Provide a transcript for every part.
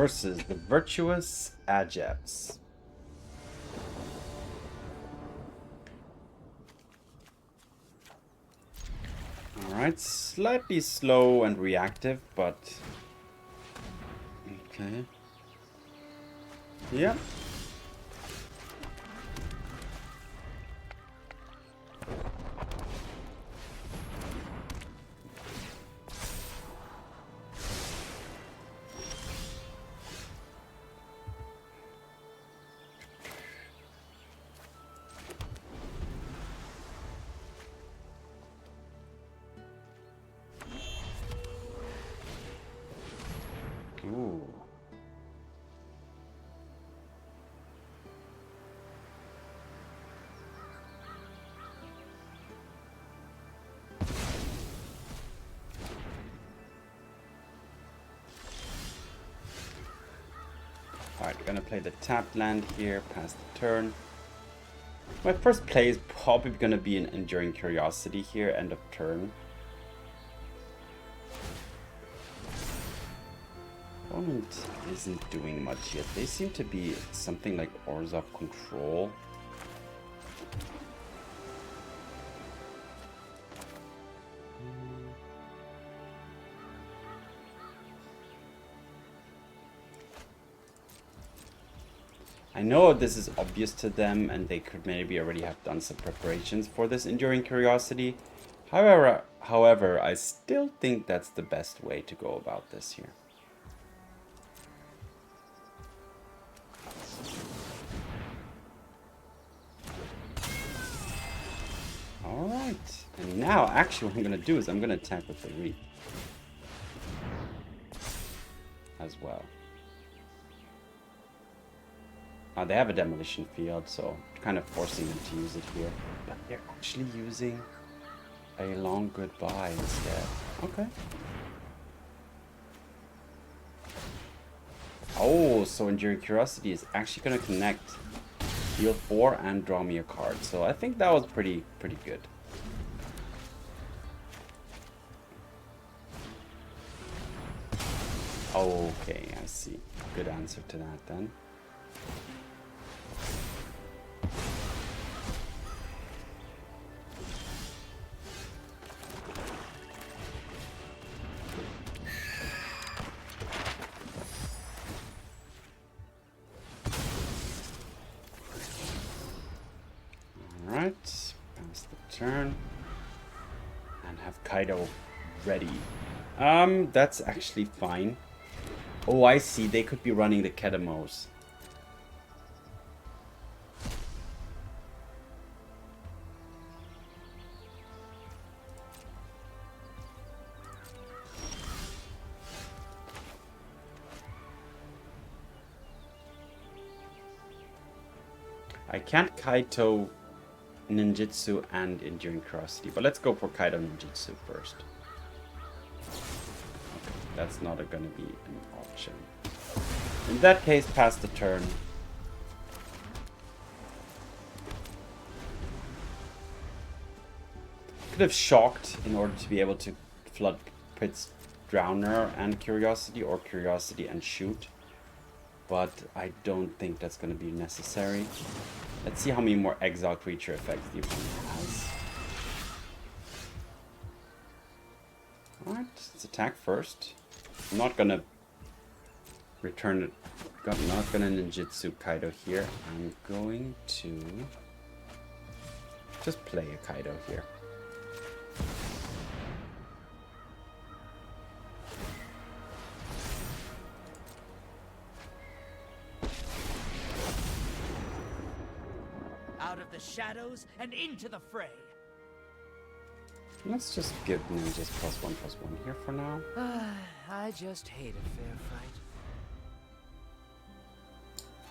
versus the Virtuous Ajax. Alright, slightly slow and reactive, but... Okay. Yeah. Ooh. Alright, we're gonna play the tapped land here, pass the turn. My first play is probably gonna be an Enduring Curiosity here, end of turn. Opponent isn't doing much yet. They seem to be something like Orzhov Control. I know this is obvious to them and they could maybe already have done some preparations for this Enduring Curiosity. However, I still think that's the best way to go about this here. Alright, and now actually what I'm going to do is I'm going to attack with the Reef as well. They have a demolition field, so kind of forcing them to use it here. But they're actually using a long goodbye instead. Okay. Oh, so Enduring Curiosity is actually going to connect, deal 4 and draw me a card. So I think that was pretty good. Okay, I see. Good answer to that then. Alright, pass the turn and have Kaito ready. That's actually fine. Oh, I see. They could be running the Ketamos. I can't Kaito Ninjutsu and Enduring Curiosity, but let's go for Kaito Ninjutsu first. Okay, that's not going to be an option. In that case, pass the turn. Could have shocked in order to be able to Floodpits Drowner and Curiosity, or Curiosity and shoot. But I don't think that's going to be necessary. Let's see how many more exile creature effects the opponent has. Alright, let's attack first. I'm not going to return it. I'm not going to ninjutsu Kaito here. I'm going to just play a Kaito here. Out of the shadows and into the fray. Let's just give ninjas +1/+1 here for now. I just hate a fair fight.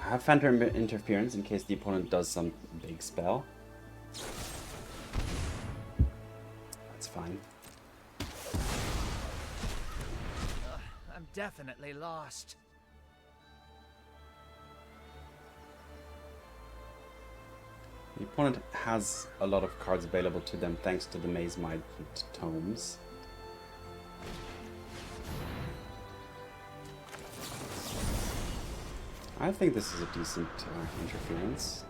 I have Phantom Interference in case the opponent does some big spell. That's fine. I'm definitely lost. The opponent has a lot of cards available to them thanks to the Maze Might tomes. I think this is a decent interference.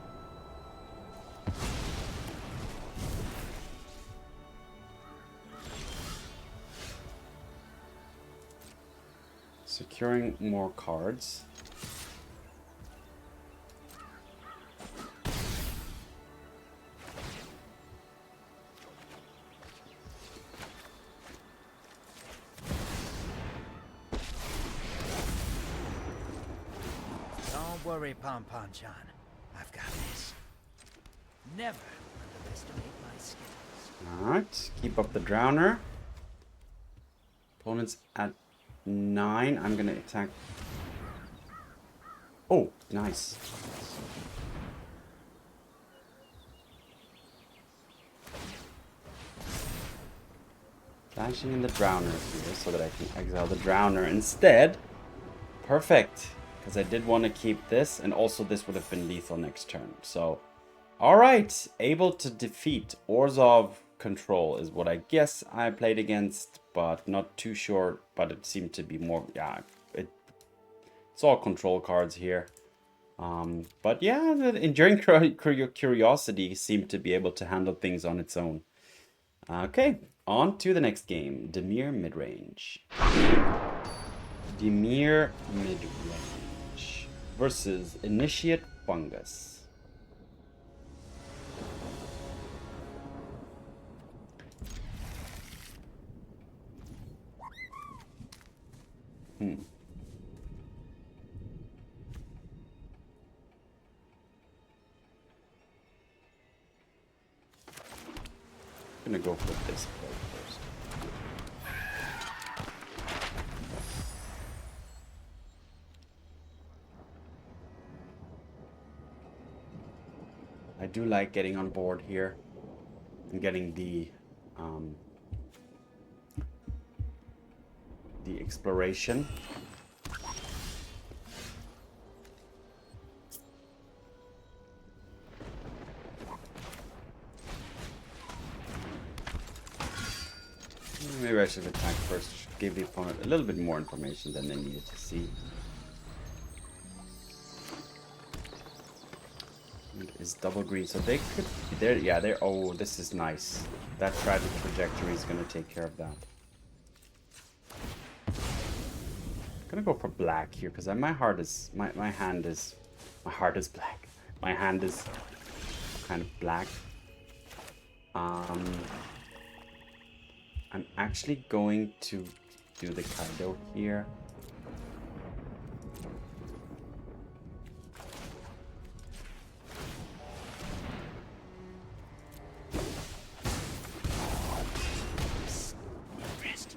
Securing more cards. Don't worry, Pom-Pom-chan. I've got this. Never underestimate my skills. Alright, keep up the Drowner. Opponent's at 9. I'm gonna attack. Oh, nice. Flashing in the Drowner here so that I can exile the Drowner instead. Perfect. Because I did want to keep this, and also this would have been lethal next turn. So, alright. Able to defeat Orzhov Control is what I guess I played against, but not too sure. But it seemed to be more, yeah, it's all control cards here. But yeah, the Enduring Curiosity seemed to be able to handle things on its own. Okay, on to the next game. Dimir Midrange. Dimir Midrange versus Initiate Fungus. I'm gonna go for this play first. I do like getting on board here and getting the exploration. Maybe I should attack first. Give the opponent a little bit more information than they needed to see. It is double green, so they could be there. Yeah, they're. Oh, this is nice. That tragic trajectory is going to take care of that. I'm gonna go for black here because my heart is my hand is heart is black. My hand is kind of black. I'm actually going to do the Kaito here.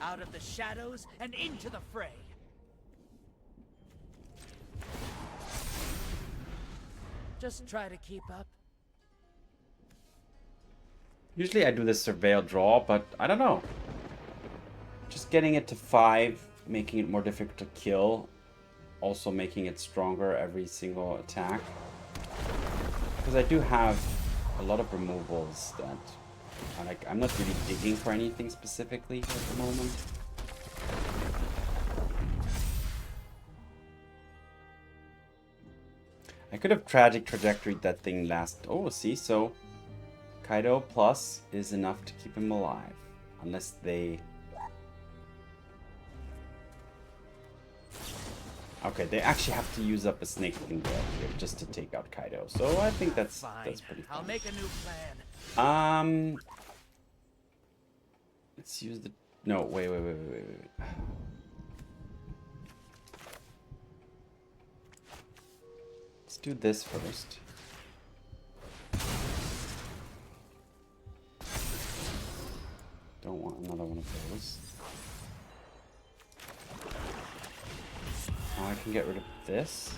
Out of the shadows and into the fray. Just try to keep up. Usually I do this surveil draw, but I don't know. Just getting it to 5, making it more difficult to kill. Also making it stronger every single attack. Because I do have a lot of removals that I'm not really digging for anything specifically at the moment. I could have tragic trajectoried that thing last. Oh, see, so Kaito plus is enough to keep him alive, unless they. Okay, they actually have to use up a snake thing here just to take out Kaito. So I think that's pretty fun. I'll make a new plan. Let's use the. No, wait. Let's do this first. Don't want another one of those. Now I can get rid of this.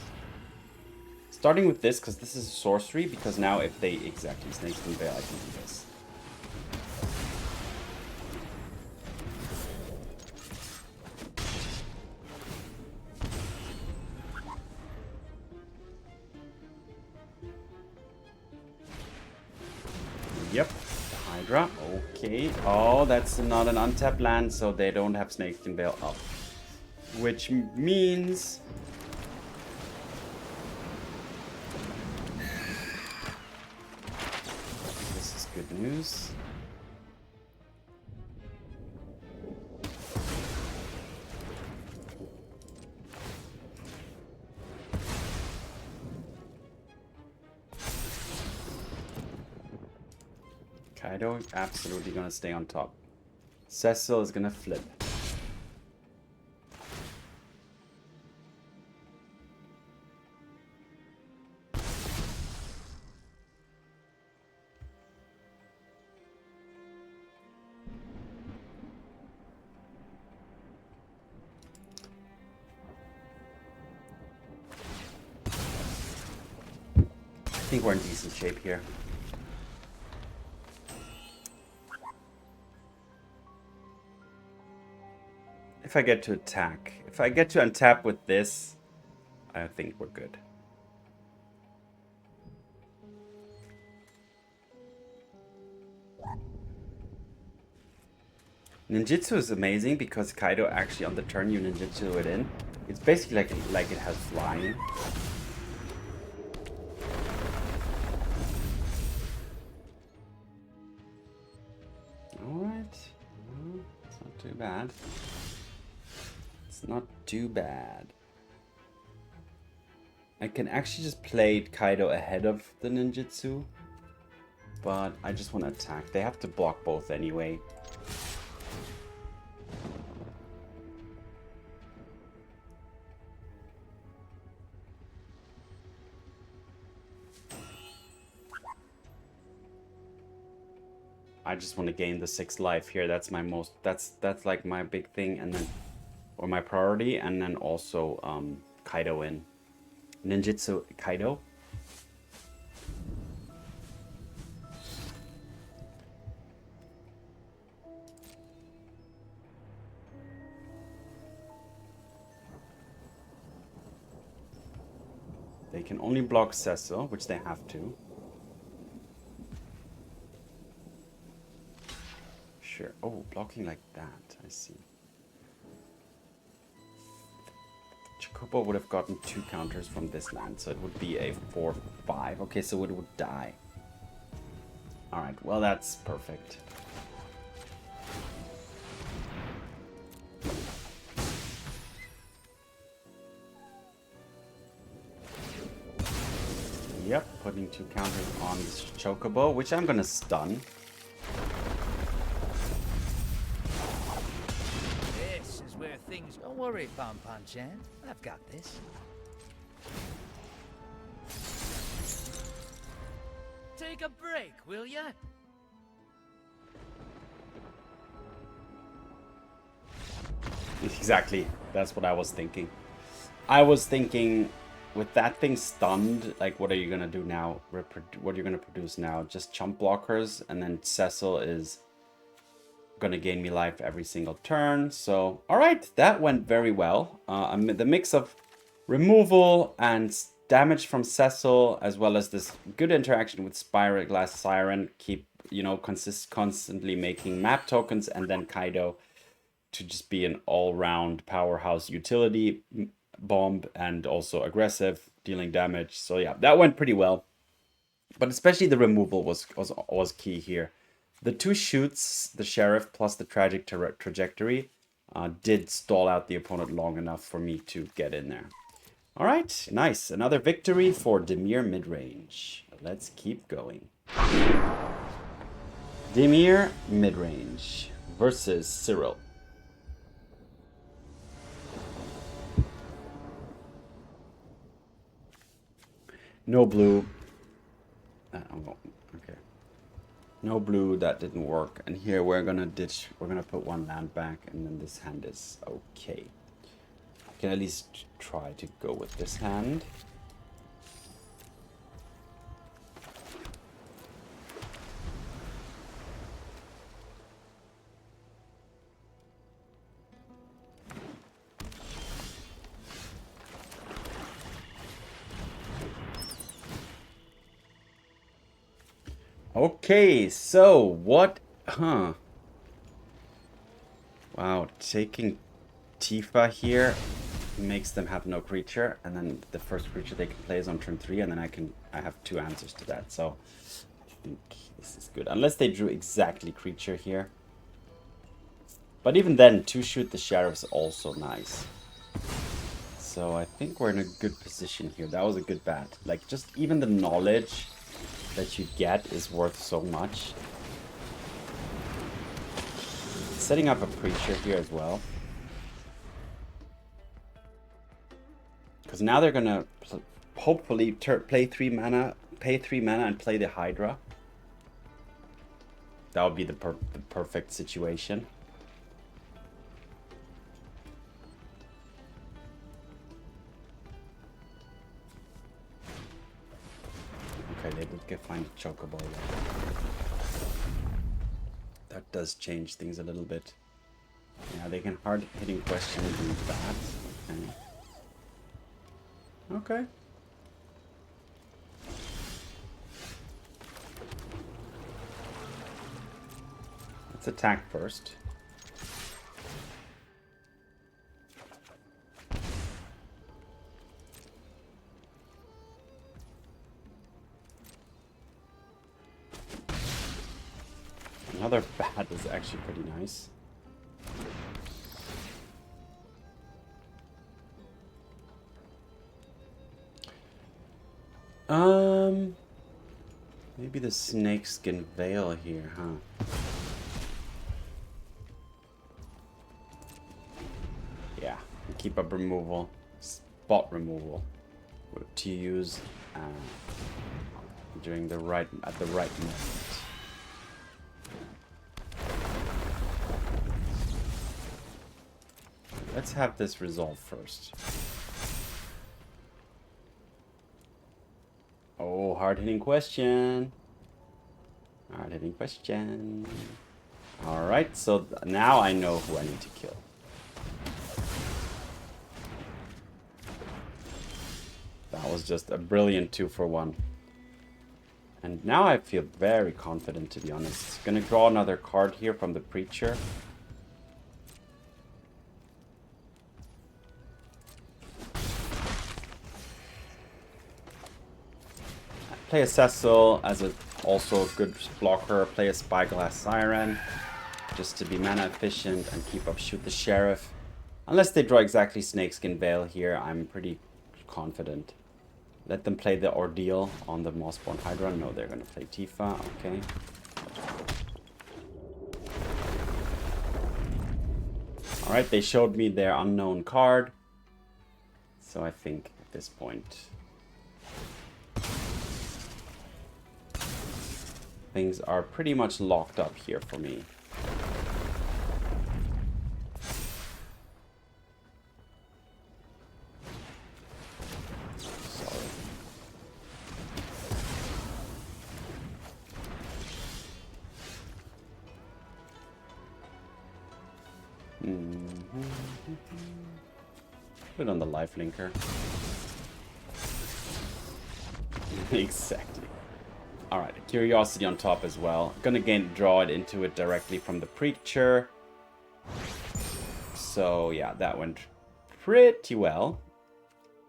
Starting with this, because this is a sorcery, because now if they exactly Snakes and Veil, I can do this. Yep, the Hydra. Okay. Oh, that's not an untapped land, so they don't have Snakeskin Veil up. Which means good news. Kaito absolutely gonna stay on top. Cecil is gonna flip. I think we're in decent shape here. If I get to attack, if I get to untap with this, I think we're good. Ninjutsu is amazing because Kaito actually on the turn you ninjutsu it in. It's basically like it has flying. Alright. It's not too bad. It's not too bad. I can actually just play Kaito ahead of the ninjutsu. But I just want to attack. They have to block both anyway. I just want to gain the 6 life here. That's my most. That's like my big thing, and then, or my priority, and then also Kaito in ninjutsu Kaito. They can only block Cecil, which they have to. Sure. Oh, blocking like that. I see. Chocobo would have gotten 2 counters from this land, so it would be a 4/5. Okay, so it would die. Alright, well that's perfect. Yep, putting 2 counters on this Chocobo, which I'm gonna stun. This is where things... Don't worry, Pom-Pom-chan. I've got this. Take a break, will ya? Exactly. That's what I was thinking. I was thinking, with that thing stunned, like, what are you gonna do now? What are you gonna produce now? Just chump blockers, and then Cecil is gonna gain me life every single turn. So, alright, that went very well. The mix of removal and damage from Cecil, as well as this good interaction with Spyglass Siren, keep, you know, constantly making map tokens, and then Kaito to just be an all-round powerhouse utility bomb and also aggressive, dealing damage. So yeah, that went pretty well. But especially the removal was key here. The 2 shoots, the Sheriff plus the Tragic Trajectory, did stall out the opponent long enough for me to get in there. Alright, nice. Another victory for Dimir Midrange. Let's keep going. Dimir Midrange versus Cyril. No blue. Okay. No blue, that didn't work. And here we're gonna ditch, we're gonna put 1 land back, and then this hand is okay. I can at least try to go with this hand. Okay, so what, Wow, taking Tifa here makes them have no creature, and then the first creature they can play is on turn 3, and then I have 2 answers to that. So I think this is good. Unless they drew exactly creature here. But even then, 2 shoot the Sheriff's also nice. So I think we're in a good position here. That was a good bat. Like, just even the knowledge that you get is worth so much. Setting up a Preacher here as well. Because now they're gonna hopefully play 3 mana, pay 3 mana and play the Hydra. That would be the perfect situation. Okay, they did find a Chocobo. That does change things a little bit. Yeah, they can hard hitting question do that. Okay. Okay. Let's attack first. Another bat is actually pretty nice. Maybe the Snakeskin Veil here, huh? Yeah, keep up removal, spot removal, to use during the at the right moment. Let's have this resolve first. Oh, hard-hitting question. Hard-hitting question. Alright, so now I know who I need to kill. That was just a brilliant 2-for-1. And now I feel very confident, to be honest. Gonna draw another card here from the Preacher. Play a Cecil as also a good blocker. Play a Spyglass Siren just to be mana efficient and keep up shoot the Sheriff. Unless they draw exactly Snakeskin Veil here, I'm pretty confident. Let them play the Ordeal on the Mossborn Hydra. No, they're going to play Tifa. Okay. Alright, they showed me their unknown card. So I think at this point things are pretty much locked up here for me. Sorry. Put it on the life linker. Exactly. Alright, a Curiosity on top as well. Gonna draw it into it directly from the Preacher. So yeah, that went pretty well.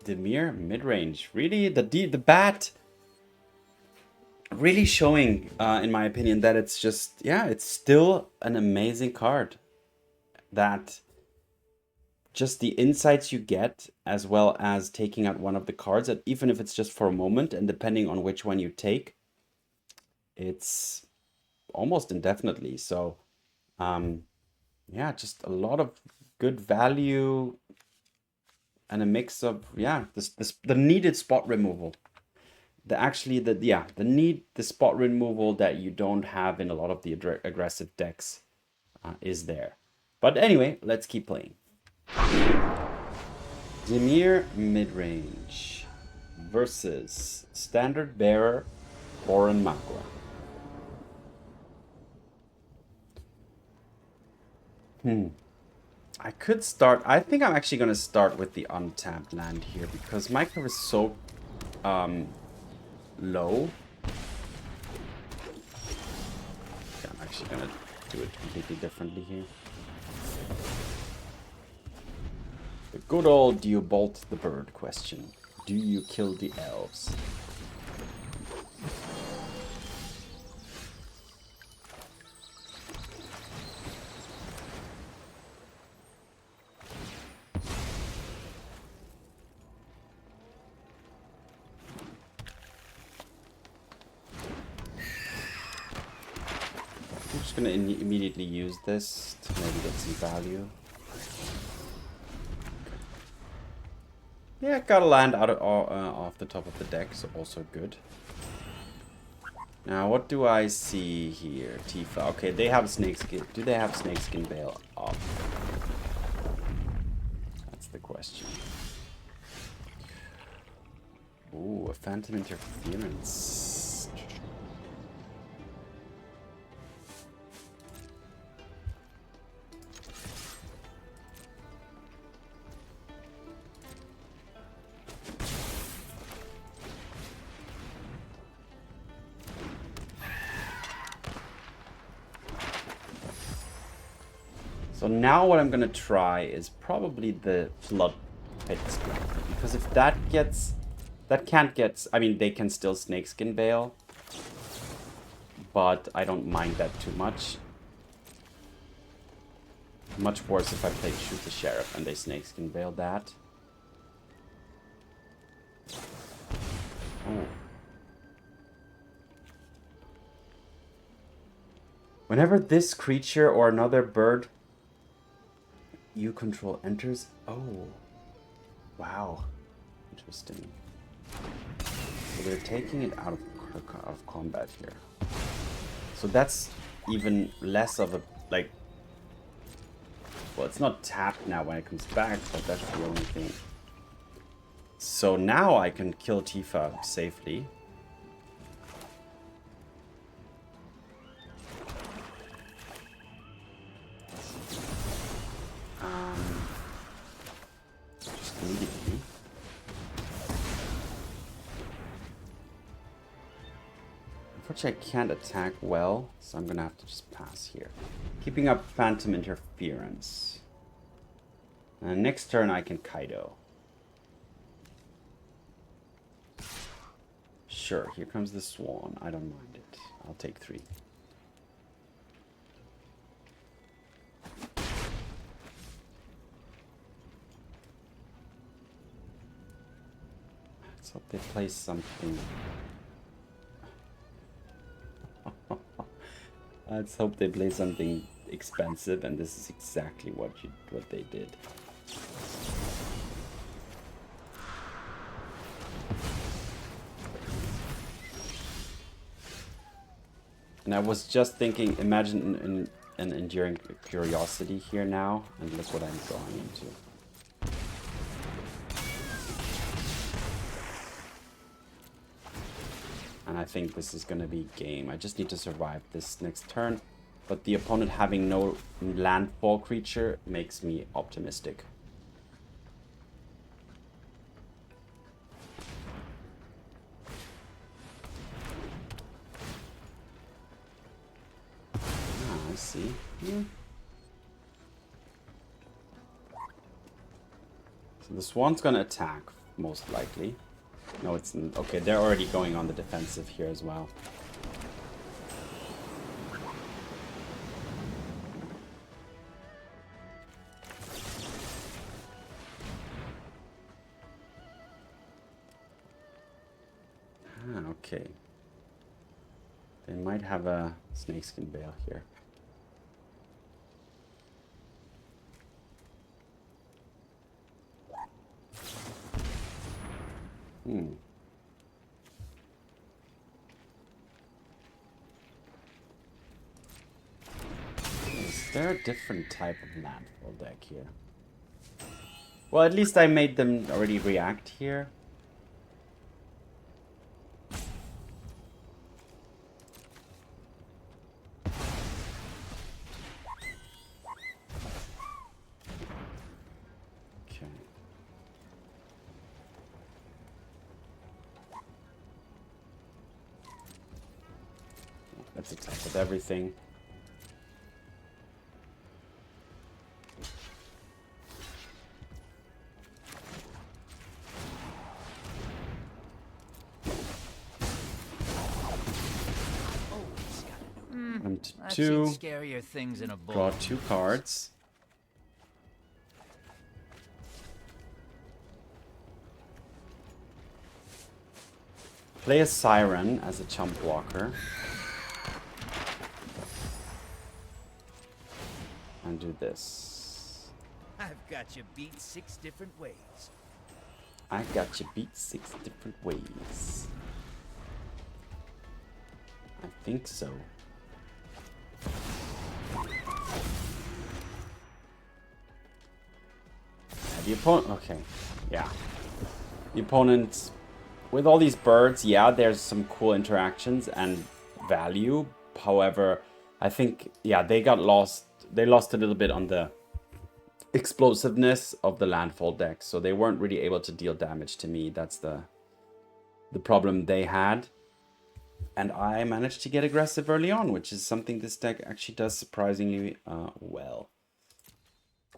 Dimir Midrange. Really, the bat really showing, in my opinion, that it's just, yeah, it's still an amazing card. That just the insights you get, as well as taking out one of the cards, that even if it's just for a moment, and depending on which one you take, it's almost indefinitely. So, yeah, just a lot of good value and a mix of, yeah, the needed spot removal. The spot removal that you don't have in a lot of the aggressive decks is there. But anyway, let's keep playing. Dimir Midrange versus Standard Bearer Boron Magua. I could start. I think I'm actually going to start with the untapped land here because my curve is so low. Okay, I'm actually going to do it completely differently here. The good old do you bolt the bird question. Do you kill the elves? gonna immediately use this to maybe get some value. Yeah, got a land out of off the top of the deck, so also good. Now, what do I see here? Tifa. Okay, they have Snakeskin. Do they have Snakeskin Veil up? That's the question. Ooh, a Phantom Interference. So now what I'm gonna try is probably the Floodpits Drowner, because if that gets, that can't get, I mean they can still Snakeskin Veil, but I don't mind that too much. Much worse if I play Shoot the Sheriff and they Snakeskin Veil that. Oh. Whenever this creature or another bird you control enters... Oh. Wow. Interesting. So they're taking it out of combat here. So that's even less of a... like... Well, it's not tapped now when it comes back, but that's the only thing. So now I can kill Tifa safely. Just immediately. Unfortunately, I can't attack well, so I'm gonna have to just pass here. Keeping up Phantom Interference. And next turn I can Kaito. Sure, here comes the Swan. I don't mind it. I'll take 3. Let's hope they play something. Let's hope they play something expensive, and this is exactly what they did. And I was just thinking, imagine an Enduring Curiosity here now, and look what I'm going into. And I think this is going to be game. I just need to survive this next turn. But the opponent having no landfall creature makes me optimistic. Ah, I see. Yeah. So the Swan's going to attack, most likely. No, it's... Okay, they're already going on the defensive here as well. Ah, okay. They might have a Snakeskin Veil here. Is there a different type of landfall deck here? Well, at least I made them already react here. Let's attack with everything. And two. Scarier things in a bowl. Draw 2 cards. Play a Siren as a chump blocker. and do this. I've got you beat 6 different ways. I got you beat 6 different ways. I think so. The opponent, okay, yeah. The opponent, with all these birds, yeah, there's some cool interactions and value. However, I think, yeah, they got lost. They lost a little bit on the explosiveness of the landfall deck, so they weren't really able to deal damage to me. That's the problem they had. And I managed to get aggressive early on, which is something this deck actually does surprisingly well.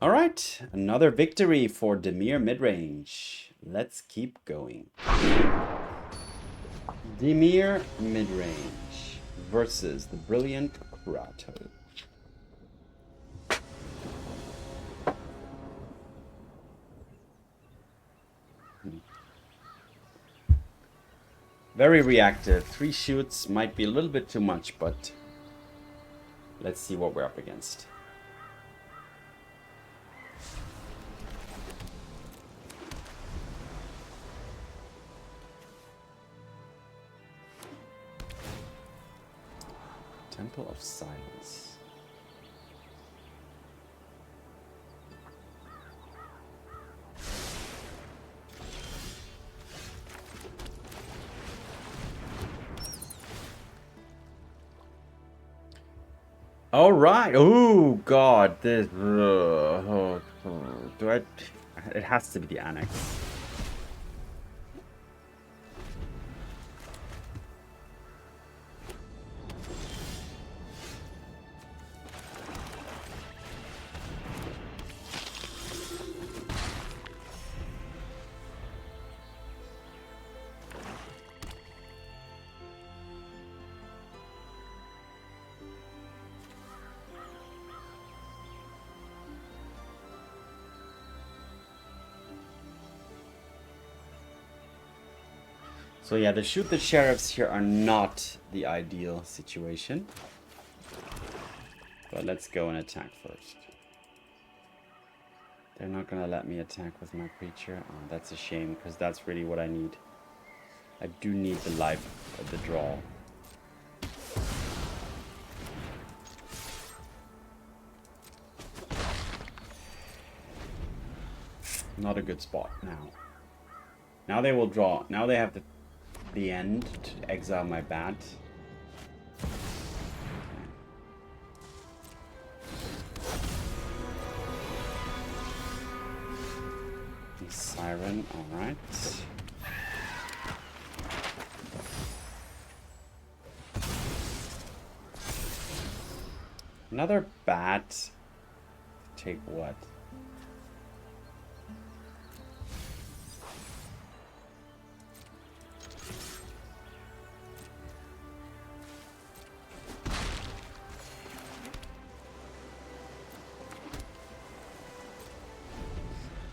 All right, another victory for Dimir midrange. Let's keep going. Dimir midrange versus the brilliant Kaito. Very reactive. 3 shoots might be a little bit too much, but let's see what we're up against. Temple of Silence. All right. Oh God, this. Do I? It has to be the annex. So yeah, the shoot the sheriffs here are not the ideal situation. But let's go and attack first. They're not gonna let me attack with my creature. Oh, that's a shame, because that's really what I need. I do need the life of the draw. Not a good spot now. Now they will draw. Now they have the end to exile my bat. The Siren, alright. Another bat. Take what?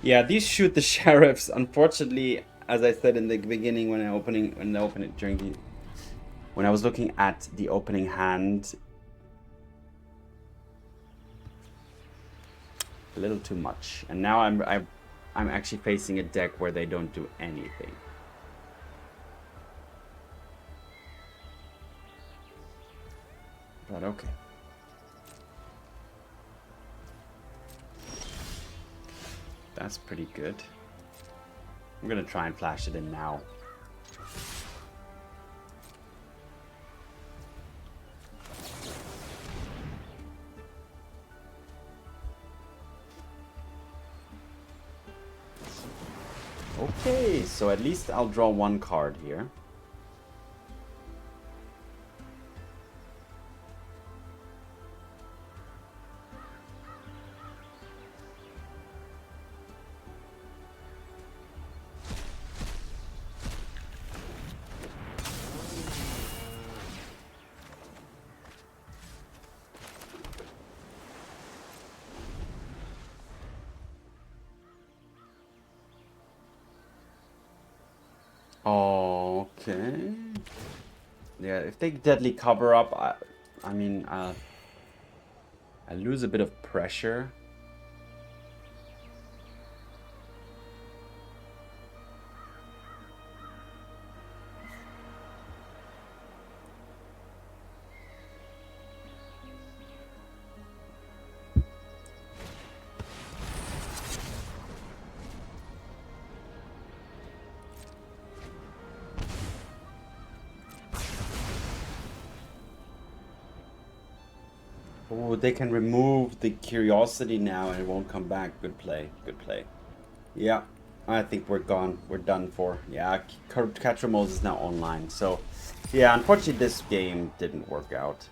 Yeah, these shoot the sheriffs. Unfortunately, as I said in the beginning when I was looking at the opening hand, a little too much. And now I'm actually facing a deck where they don't do anything. But okay. That's pretty good. I'm gonna try and flash it in now. Okay, so at least I'll draw one card here. Okay. Yeah, if they deadly cover up, I mean, I lose a bit of pressure. Oh, they can remove the curiosity now and it won't come back. Good play. Good play. Yeah, I think we're gone. We're done for. Yeah, Catramose is now online. So, yeah, unfortunately this game didn't work out.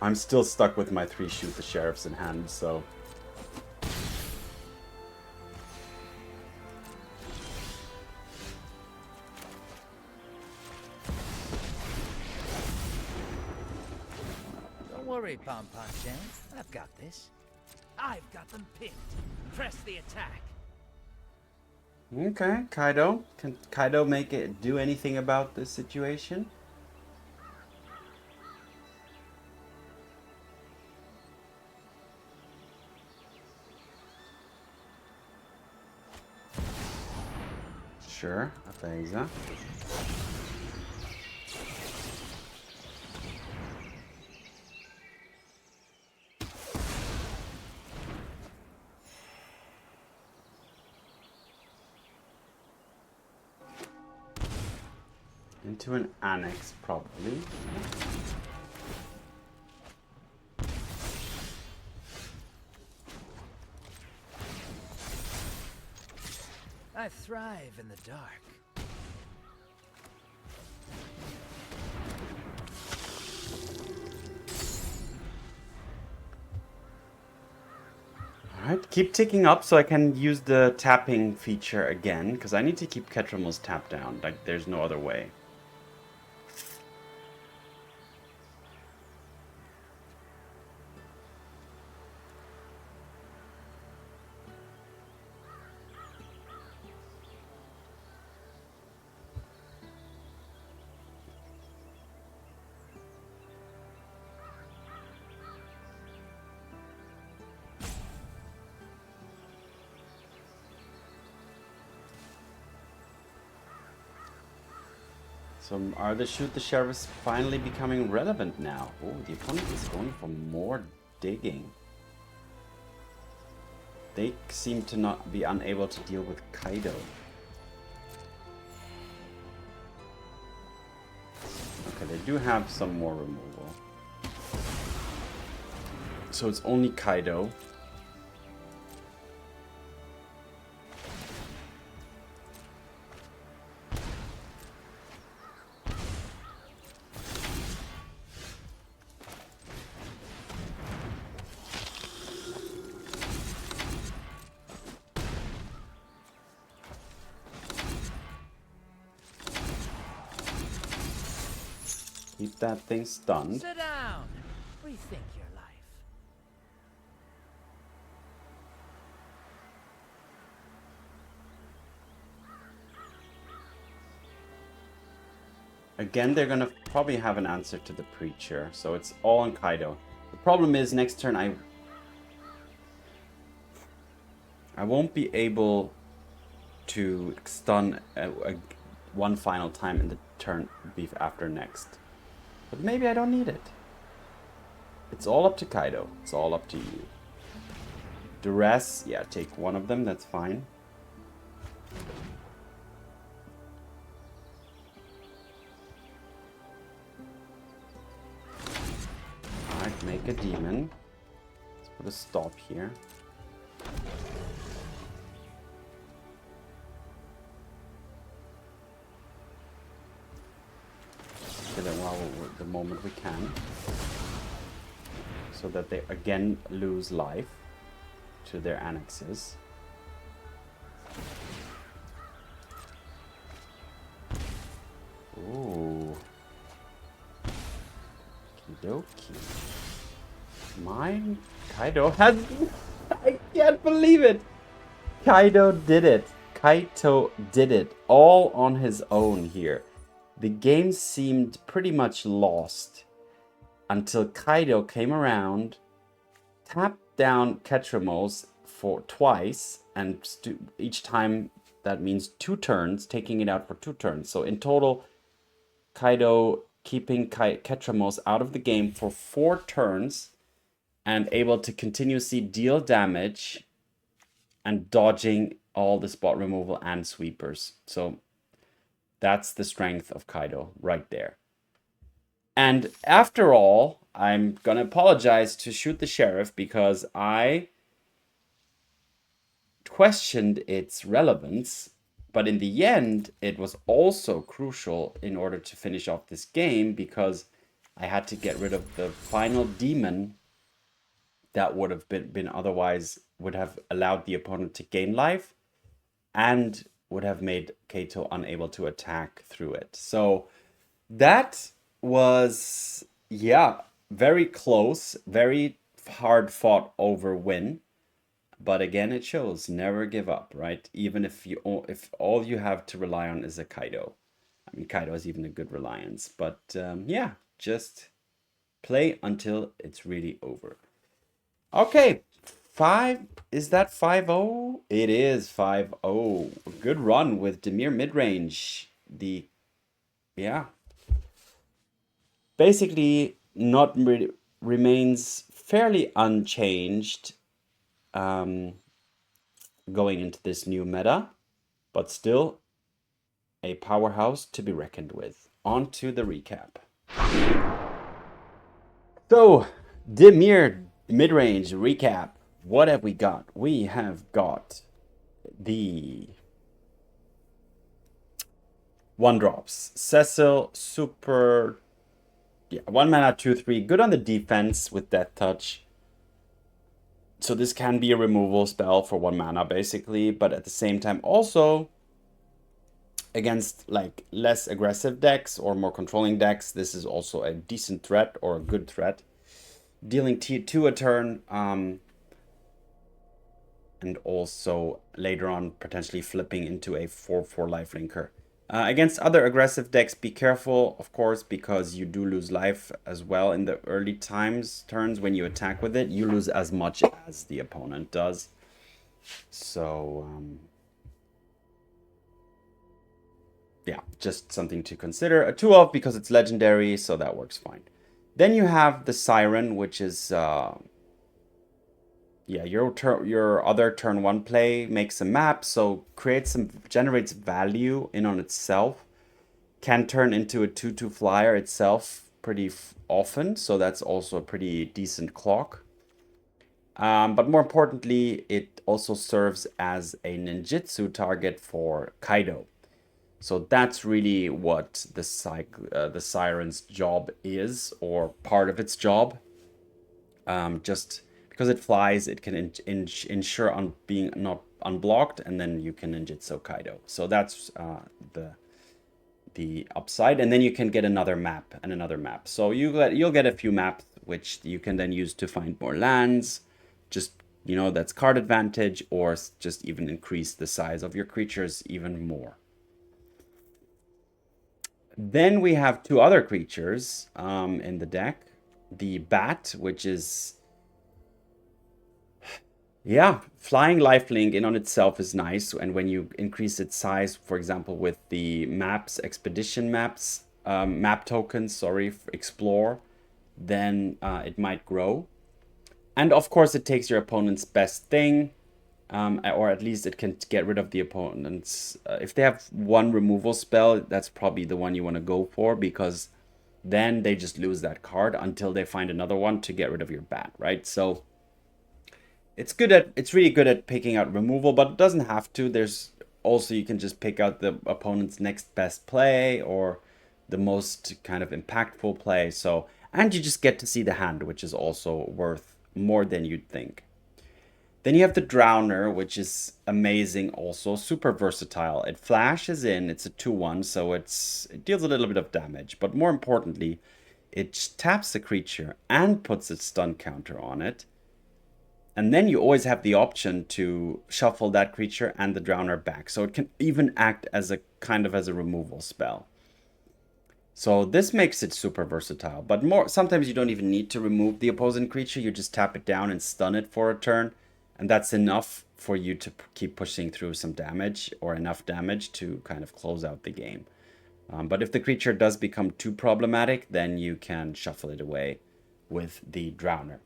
I'm still stuck with my 3 shoot the sheriffs in hand, so... Don't worry, Pom Pom Chan. I've got this. I've got them pinned. Press the attack. Okay, Kaito. Can Kaito do anything about this situation? Sure, Apeza. Into an annex, probably. I thrive in the dark. Alright, keep ticking up so I can use the tapping feature again, because I need to keep Ketramil's tapped down. Like, there's no other way. So are the shoot the sheriffs finally becoming relevant now? Oh, the opponent is going for more digging. They seem to not be unable to deal with Kaito. Okay, they do have some more removal. So it's only Kaito. Keep that thing stunned. Sit down. Rethink your life. Again, they're gonna probably have an answer to the Preacher, so it's all on Kaito. The problem is, next turn I won't be able to stun one final time in the turn after next. But maybe I don't need it. It's all up to Kaito. It's all up to you. Duress, yeah, take one of them, that's fine. Alright, make a demon. Let's put a stop here. Kill it while the moment we can. So that they again lose life to their annexes. Ooh. Okie dokie. Mine Kaito has I can't believe it! Kaito did it. Kaito did it. All on his own here. The game seemed pretty much lost until Kaito came around, tapped down Ketramos for twice, and each time that means 2 turns, taking it out for 2 turns. So in total, Kaito keeping Ketramos out of the game for 4 turns and able to continuously deal damage and dodging all the spot removal and sweepers. So that's the strength of Kaito right there. And after all, I'm gonna apologize to Shoot the Sheriff because I questioned its relevance, but in the end, it was also crucial in order to finish off this game because I had to get rid of the final demon that would have been otherwise would have allowed the opponent to gain life and would have made Kaito unable to attack through it. So that was, yeah, very close, very hard fought over win. But again, it shows never give up, right? Even if all you have to rely on is a Kaito. I mean, Kaito is even a good reliance. But yeah, just play until it's really over. Okay, is that 5-0? It is 5-0. Good run with Dimir Midrange. Yeah. Basically, not remains fairly unchanged going into this new meta, but still a powerhouse to be reckoned with. On to the recap. So, Dimir Midrange recap. What have we got? We have got the 1-drops. Cecil, super... Yeah, 1 mana, 2/3. Good on the defense with Death Touch. So this can be a removal spell for 1 mana, basically. But at the same time, also against like less aggressive decks or more controlling decks, this is also a decent threat or a good threat. Dealing T2 a turn, and also later on potentially flipping into a 4/4 lifelinker. Against other aggressive decks, be careful, of course, because you do lose life as well in the early turns when you attack with it. You lose as much as the opponent does. So, yeah, just something to consider. A 2-of because it's legendary, so that works fine. Then you have the Siren, which is... yeah, your other turn 1 play makes a map, so generates value in on itself. Can turn into a 2/2 flyer itself pretty often, so that's also a pretty decent clock. But more importantly, it also serves as a ninjutsu target for Kaito. So that's really what the Siren's job is, or part of its job. Just because it flies, it can ensure on being not unblocked, and then you can ninjutsu Kaito. So that's the upside, and then you can get another map and another map. So you'll get a few maps which you can then use to find more lands. Just, you know, that's card advantage, or just even increase the size of your creatures even more. Then we have 2 other creatures in the deck. The Bat, which is... yeah, flying lifelink in on itself is nice, and when you increase its size, for example, with the expedition maps, map tokens, sorry, explore, then it might grow. And of course, it takes your opponent's best thing, or at least it can get rid of the opponent's... if they have 1 removal spell, that's probably the one you want to go for, because then they just lose that card until they find another one to get rid of your Bat, right? So... it's really good at picking out removal, but it doesn't have to. There's also, you can just pick out the opponent's next best play or the most kind of impactful play. So, and you just get to see the hand, which is also worth more than you'd think. Then you have the Drowner, which is amazing also, super versatile. It flashes in, it's a 2/1, so it deals a little bit of damage, but more importantly, it taps the creature and puts its stun counter on it. And then you always have the option to shuffle that creature and the Drowner back. So it can even act as a kind of as a removal spell. So this makes it super versatile, but sometimes you don't even need to remove the opposing creature. You just tap it down and stun it for a turn, and that's enough for you to keep pushing through some damage, or enough damage to kind of close out the game. But if the creature does become too problematic, then you can shuffle it away with the Drowner.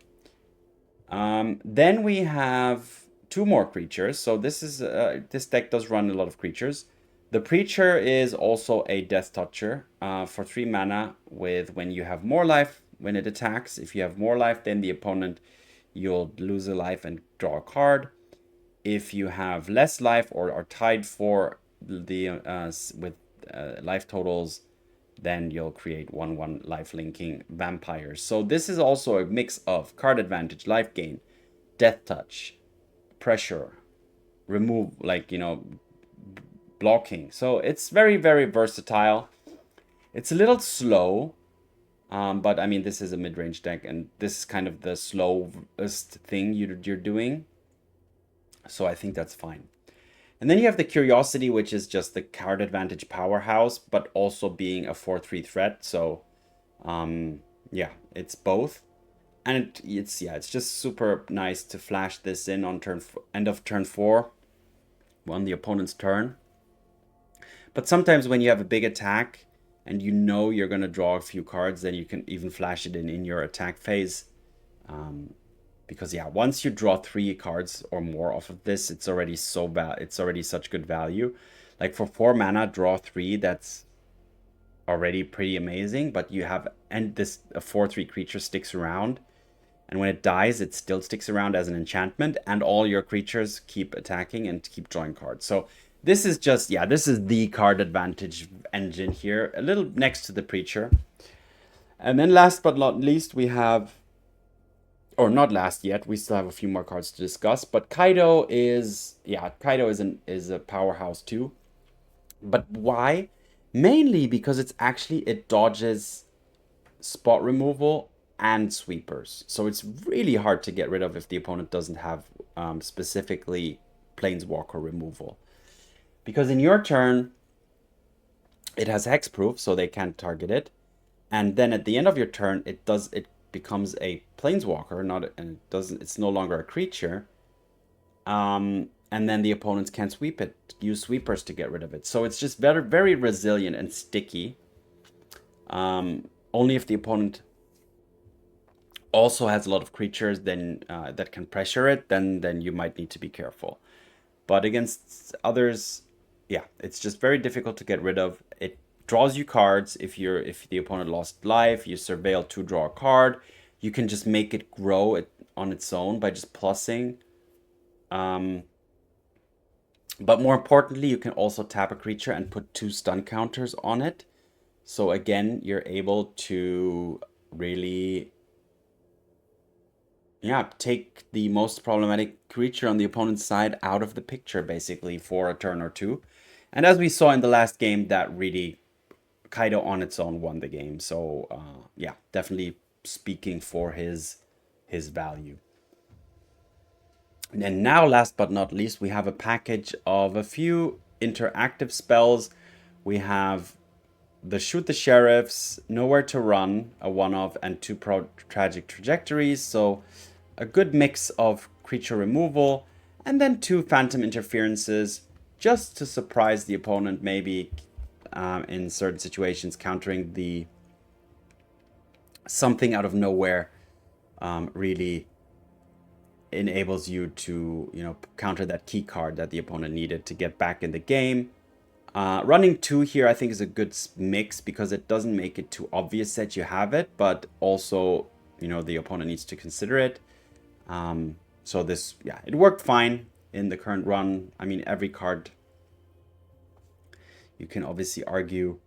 Then we have 2 more creatures. So this deck does run a lot of creatures. The Preacher is also a Death Toucher for 3 mana with when you have more life when it attacks. If you have more life than the opponent, you'll lose a life and draw a card. If you have less life or are tied for the with life totals, then you'll create 1/1 life linking vampires. So this is also a mix of card advantage, life gain, death touch, pressure, remove, like, you know, blocking. So it's very, very versatile. It's a little slow, but I mean, this is a mid-range deck, and this is kind of the slowest thing you're doing. So I think that's fine. And then you have the Curiosity, which is just the card advantage powerhouse, but also being a 4/3 threat. So yeah, it's both. And it's just super nice to flash this in on end of turn 4 on the opponent's turn. But sometimes when you have a big attack and you know you're going to draw a few cards, then you can even flash it in your attack phase. Because yeah, once you draw 3 cards or more off of this, it's already it's already such good value. Like for 4 mana, draw 3, that's already pretty amazing. But you have, and this a 4/3 creature sticks around, and when it dies, it still sticks around as an enchantment, and all your creatures keep attacking and keep drawing cards. So this is just, yeah, this is the card advantage engine here, a little next to the Preacher. And then last but not least, we have, or not last yet, we still have a few more cards to discuss, but Kaito is, yeah, Kaito is a powerhouse too. But why? Mainly because it dodges spot removal and sweepers. So it's really hard to get rid of if the opponent doesn't have specifically Planeswalker removal. Because in your turn, it has hexproof, so they can't target it. And then at the end of your turn, it becomes a Planeswalker, it's no longer a creature. And then the opponents can't sweep it, use sweepers to get rid of it. So it's just very, very resilient and sticky. Only if the opponent also has a lot of creatures that can pressure it, then you might need to be careful. But against others, yeah, it's just very difficult to get rid of. It draws you cards. If the opponent lost life, you surveil to draw a card. You can just make it grow on its own by just plussing. But more importantly, you can also tap a creature and put 2 stun counters on it. So again, you're able to really, yeah, take the most problematic creature on the opponent's side out of the picture, basically, for a turn or 2. And as we saw in the last game, that really, Kaito on its own won the game. So yeah, definitely speaking for his value. And now, last but not least, we have a package of a few interactive spells. We have the Shoot the Sheriffs, Nowhere to Run, a one-off, and 2 Tragic Trajectories. So a good mix of creature removal, and then 2 Phantom Interferences, just to surprise the opponent, maybe in certain situations, countering the something out of nowhere really enables you to, counter that key card that the opponent needed to get back in the game. Running 2 here, I think, is a good mix because it doesn't make it too obvious that you have it, but also, the opponent needs to consider it. So this, yeah, it worked fine in the current run. I mean, every card, you can obviously argue.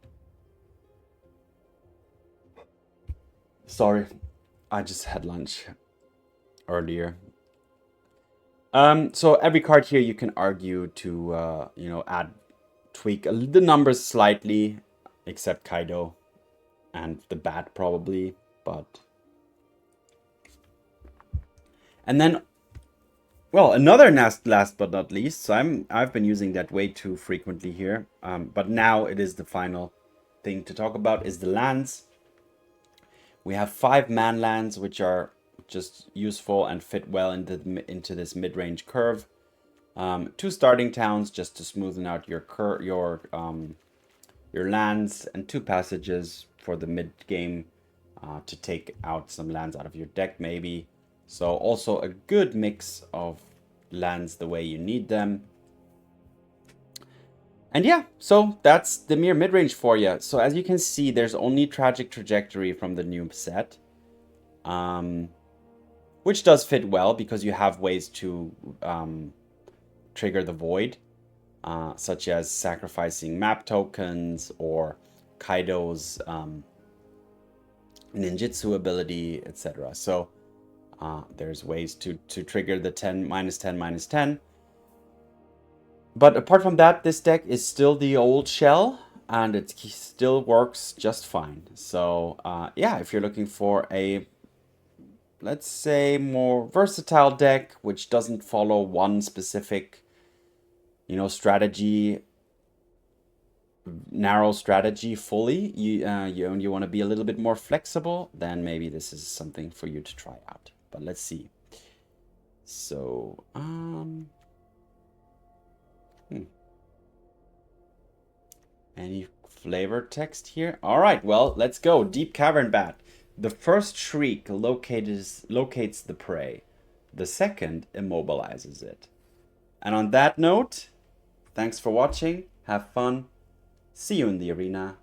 Sorry, I just had lunch earlier. So every card here you can argue to, tweak the numbers slightly, except Kaito and the Bat probably, but... And then, well, another last but not least, so I've been using that way too frequently here, but now it is the final thing to talk about is the lands. We have 5 man lands, which are just useful and fit well into this mid-range curve. 2 starting towns just to smoothen out your lands, and 2 passages for the mid-game to take out some lands out of your deck maybe. So also a good mix of lands the way you need them. And yeah, so that's the Dimir midrange for you. So as you can see, there's only Tragic Trajectory from the new set. Which does fit well because you have ways to trigger the void. Such as sacrificing map tokens or Kaito's ninjutsu ability, etc. So there's ways to trigger the -10/-10/-10. But apart from that, this deck is still the old shell, and it still works just fine. So yeah, if you're looking for a, let's say, more versatile deck, which doesn't follow one specific, strategy, narrow strategy fully, you want to be a little bit more flexible, then maybe this is something for you to try out. But let's see. So, any flavor text here? All right, well, let's go. Deep-Cavern Bat. The first shriek locates the prey. The second immobilizes it. And on that note, thanks for watching. Have fun. See you in the arena.